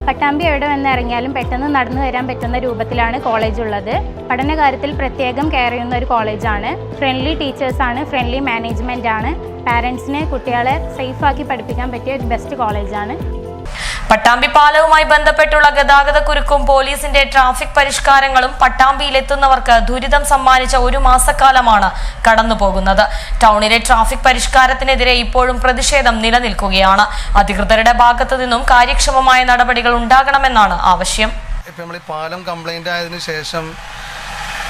പട്ടാമ്പി എവിടെ വന്ന് ഇറങ്ങിയാലും പെട്ടെന്ന് നടന്നു വരാൻ പറ്റുന്ന രൂപത്തിലാണ് കോളേജ് ഉള്ളത്. പഠനകാര്യത്തിൽ പ്രത്യേകം കെയർ ചെയ്യുന്ന ഒരു കോളേജാണ്. ഫ്രണ്ട്ലി ടീച്ചേഴ്സാണ്, ഫ്രണ്ട്ലി മാനേജ്മെൻ്റ് ആണ്. പാരൻസിനെ കുട്ടികളെ സേഫാക്കി പഠിപ്പിക്കാൻ പറ്റിയ ഒരു ബെസ്റ്റ് കോളേജാണ്. പട്ടാമ്പി പാലവുമായി ബന്ധപ്പെട്ടുള്ള ഗതാഗതക്കുരുക്കും പോലീസിന്റെ ട്രാഫിക് പരിഷ്കാരങ്ങളും പട്ടാമ്പിയിലെത്തുന്നവർക്ക് ദുരിതം സമ്മാനിച്ച ഒരു മാസക്കാലമാണ് കടന്നുപോകുന്നത്. ടൗണിലെ ട്രാഫിക് പരിഷ്കാരത്തിനെതിരെ ഇപ്പോഴും പ്രതിഷേധം നിലനിൽക്കുകയാണ്. അധികൃതരുടെ ഭാഗത്തു നിന്നും കാര്യക്ഷമമായ നടപടികൾ ഉണ്ടാകണമെന്നാണ് ആവശ്യം. പാലം കംപ്ലൈന്റ് ആയതിനു ശേഷം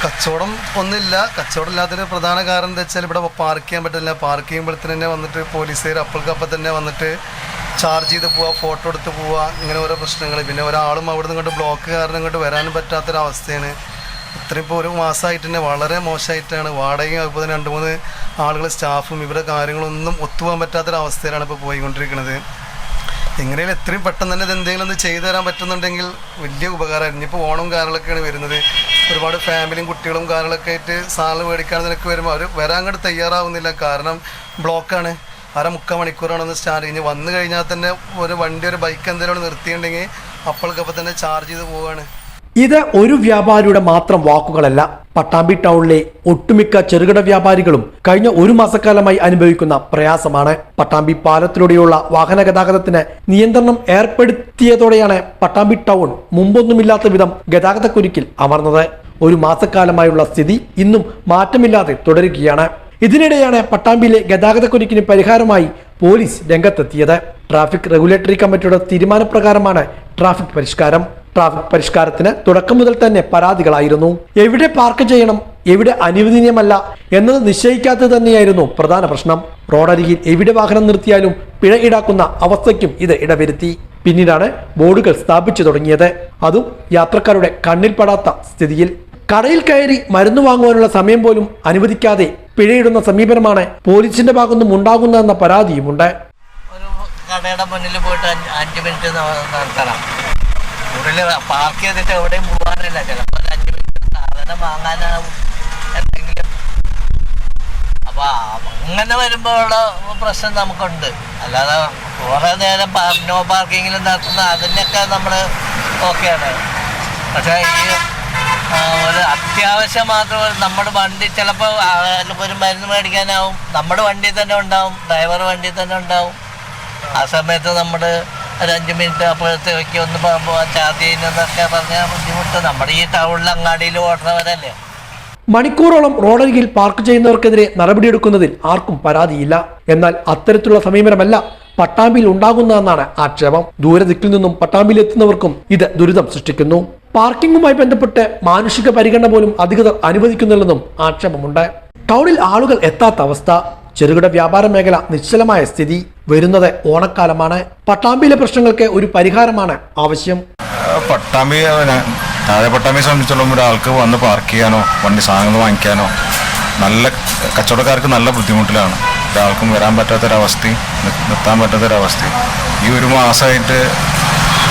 കച്ചവടം ഒന്നുമില്ല. കച്ചവടം ഇല്ലാത്തൊരു പ്രധാന കാരണം എന്താ വെച്ചാൽ ഇവിടെ പാർക്ക് ചെയ്യാൻ പറ്റില്ല. പാർക്ക് ചെയ്യുമ്പോഴത്തേന് തന്നെ വന്നിട്ട് പോലീസുകാർ അപ്പോഴക്കപ്പം തന്നെ വന്നിട്ട് ചാർജ് ചെയ്ത് പോവുക, ഫോട്ടോ എടുത്ത് പോവുക, ഇങ്ങനെ ഓരോ പ്രശ്നങ്ങൾ. പിന്നെ ഒരാളും അവിടെ നിന്ന് ഇങ്ങോട്ട് ബ്ലോക്ക് കാരണം ഇങ്ങോട്ട് വരാനും പറ്റാത്തൊരവസ്ഥയാണ്. ഇത്രയും ഇപ്പോൾ ഒരു മാസമായിട്ട് തന്നെ വളരെ മോശമായിട്ടാണ്. വാടകയും അതുപോലെ തന്നെ 2-3 ആളുകൾ സ്റ്റാഫും ഇവരുടെ കാര്യങ്ങളൊന്നും ഒത്തുപോകാൻ പറ്റാത്തൊരവസ്ഥയിലാണ് ഇപ്പോൾ പോയിക്കൊണ്ടിരിക്കുന്നത്. എങ്ങനെയും എത്രയും പെട്ടെന്ന് തന്നെ ഇതെന്തെങ്കിലും ഒന്ന് ചെയ്തു തരാൻ പറ്റുന്നുണ്ടെങ്കിൽ വലിയ ഉപകാരമായിരുന്നു. ഇപ്പോൾ ഓണവും കാര്യങ്ങളൊക്കെയാണ് വരുന്നത്. ഒരുപാട് ഫാമിലിയും കുട്ടികളും കാര്യങ്ങളൊക്കെ ആയിട്ട് സാധനം മേടിക്കാനൊക്കെ വരുമ്പോൾ അവർ വരാൻ അങ്ങോട്ട് തയ്യാറാവുന്നില്ല. കാരണം ബ്ലോക്കാണ്. 1/2-3 മണിക്കൂറാണ് സ്റ്റാർട്ട് കഴിഞ്ഞ് വന്നു കഴിഞ്ഞാൽ തന്നെ ഒരു വണ്ടി ഒരു ബൈക്ക് എന്തെങ്കിലും നിർത്തിയിട്ടുണ്ടെങ്കിൽ അപ്പോഴേക്കപ്പം തന്നെ ചാർജ് ചെയ്ത് പോവുകയാണ്. ഇത് ഒരു വ്യാപാരിയുടെ മാത്രം വാക്കുകളല്ല. പട്ടാമ്പി ടൗണിലെ ഒട്ടുമിക്ക ചെറുകിട വ്യാപാരികളും കഴിഞ്ഞ ഒരു മാസക്കാലമായി അനുഭവിക്കുന്ന പ്രയാസമാണ്. പട്ടാമ്പി പാലത്തിലൂടെയുള്ള വാഹന ഗതാഗതത്തിന് നിയന്ത്രണം ഏർപ്പെടുത്തിയതോടെയാണ് പട്ടാമ്പി ടൗൺ മുമ്പൊന്നുമില്ലാത്ത വിധം ഗതാഗതക്കുരുക്കിൽ അമർന്നത്. ഒരു മാസക്കാലമായുള്ള സ്ഥിതി ഇന്നും മാറ്റമില്ലാതെ തുടരുകയാണ്. ഇതിനിടെയാണ് പട്ടാമ്പിയിലെ ഗതാഗതക്കുരുക്കിന് പരിഹാരമായി പോലീസ് രംഗത്തെത്തിയത്. ട്രാഫിക് റെഗുലേറ്ററി കമ്മിറ്റിയുടെ തീരുമാനപ്രകാരമാണ് ട്രാഫിക് പരിഷ്കാരം. ട്രാഫിക് പരിഷ്കാരത്തിന് തുടക്കം മുതൽ തന്നെ പരാതികളായിരുന്നു. എവിടെ പാർക്ക് ചെയ്യണം, എവിടെ അനുവദനീയമല്ല എന്നത് നിശ്ചയിക്കാത്തത് തന്നെയായിരുന്നു പ്രധാന പ്രശ്നം. റോഡരികിൽ എവിടെ വാഹനം നിർത്തിയാലും പിഴ ഈടാക്കുന്ന അവസ്ഥയ്ക്കും ഇത് ഇടവരുത്തി. പിന്നീടാണ് ബോർഡുകൾ സ്ഥാപിച്ചു തുടങ്ങിയത്. അതും യാത്രക്കാരുടെ കണ്ണിൽപ്പെടാത്ത സ്ഥിതിയിൽ. കടയിൽ കയറി മരുന്ന് വാങ്ങുവാനുള്ള സമയം പോലും അനുവദിക്കാതെ പിഴയിടുന്ന സമീപനമാണ് പോലീസിന്റെ ഭാഗത്തുനിന്നും ഉണ്ടാകുന്നതെന്ന പരാതിയുമുണ്ട്. ഒരു കടയുടെ മുന്നിൽ പോയിട്ട് 5 മിനിറ്റ് നടത്തണം. ഉള്ളിൽ പാർക്ക് ചെയ്തിട്ട് എവിടെയും പോകാനില്ല. ചിലപ്പോൾ 5 മിനിറ്റ് സാധനം വാങ്ങാനാവും എന്തെങ്കിലും. അപ്പൊ അങ്ങനെ വരുമ്പോഴുള്ള പ്രശ്നം നമുക്കുണ്ട്. അല്ലാതെ കുറെ നേരം നോ പാർക്കിങ്ങിൽ നടത്തുന്ന അതിനൊക്കെ നമ്മൾ ഓക്കെയാണ്. പക്ഷേ ഈ ഒരു അത്യാവശ്യം മാത്രം നമ്മുടെ വണ്ടി ചിലപ്പോൾ ഒരു മരുന്ന് മേടിക്കാനാവും, നമ്മുടെ വണ്ടിയിൽ തന്നെ ഉണ്ടാവും, ഡ്രൈവർ വണ്ടിയിൽ തന്നെ ഉണ്ടാവും. ആ സമയത്ത് നമ്മൾ ഒരു 5 മിനിറ്റ് അപ്പോഴത്തേക്ക് ഒന്ന് ചാർജ് ചെയ്യുന്നതൊക്കെ പറഞ്ഞാൽ ബുദ്ധിമുട്ട്. നമ്മുടെ ഈ ടൗണിൽ അങ്ങാടിയിൽ ഓടുന്നവരല്ലേ. മണിക്കൂറോളം റോഡരികിൽ പാർക്ക് ചെയ്യുന്നവർക്കെതിരെ നടപടിയെടുക്കുന്നതിൽ ആർക്കും പരാതിയില്ല. എന്നാൽ അത്തരത്തിലുള്ള സമീപനമല്ല പട്ടാമ്പിയിൽ ഉണ്ടാകുന്നതെന്നാണ് ആക്ഷേപം. ദൂരദിക്കിൽ നിന്നും പട്ടാമ്പിയിൽ എത്തുന്നവർക്കും ഇത് ദുരിതം സൃഷ്ടിക്കുന്നു. പാർക്കിങ്ങുമായി ബന്ധപ്പെട്ട് മാനുഷിക പരിഗണന പോലും അധികൃതർ അനുവദിക്കുന്നില്ലെന്നും ആക്ഷേപമുണ്ട്. ടൗണിൽ ആളുകൾ എത്താത്ത അവസ്ഥ, ചെറുകിട വ്യാപാര മേഖല നിശ്ചലമായ സ്ഥിതി. വരുന്നത് ഓണക്കാലമാണ്. പട്ടാമ്പിയിലെ പ്രശ്നങ്ങൾക്ക് ഒരു പരിഹാരമാണ് ആവശ്യം. പട്ടാമ്പിയെ സംബന്ധിച്ചിടത്തോളം ഒരാൾക്ക് വന്ന് പാർക്ക് ചെയ്യാനോ വണ്ടി സാധനങ്ങൾ വാങ്ങിക്കാനോ നല്ല കച്ചവടക്കാർക്ക് നല്ല ബുദ്ധിമുട്ടിലാണ്. ഒരാൾക്കും വരാൻ പറ്റാത്തൊരവസ്ഥയും നിർത്താൻ പറ്റാത്തൊരവസ്ഥയും ഈ ഒരു മാസമായിട്ട്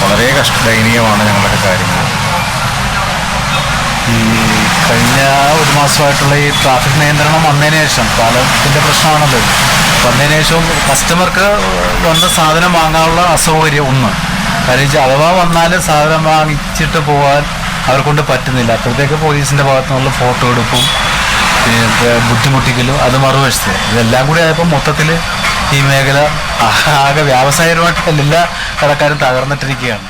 വളരെ ദയനീയമാണ് ഞങ്ങളുടെ കാര്യങ്ങൾ. ഈ കഴിഞ്ഞ ഒരു മാസമായിട്ടുള്ള ഈ ട്രാഫിക് നിയന്ത്രണം വന്നതിന് ശേഷം പാലത്തിൻ്റെ പ്രശ്നമാണല്ലോ. വന്നതിന് ശേഷം കസ്റ്റമർക്ക് വന്ന സാധനം വാങ്ങാനുള്ള അസൗകര്യം ഒന്ന്. കാരണം അഥവാ വന്നാലും സാധനം വാങ്ങിച്ചിട്ട് പോകാൻ അവർക്കൊണ്ട് പറ്റുന്നില്ല. അപ്പോഴത്തേക്ക് പോലീസിൻ്റെ ഭാഗത്തു നിന്നുള്ള ഫോട്ടോ എടുപ്പും പിന്നെ ബുദ്ധിമുട്ടിക്കലും അത് മറുവശത്ത് ഇതെല്ലാം കൂടി ആയപ്പോൾ മൊത്തത്തിൽ ഈ മേഖല ആകെ വ്യാവസായികമായിട്ട് എല്ലാ കടക്കാരും തകർന്നിട്ടിരിക്കുകയാണ്.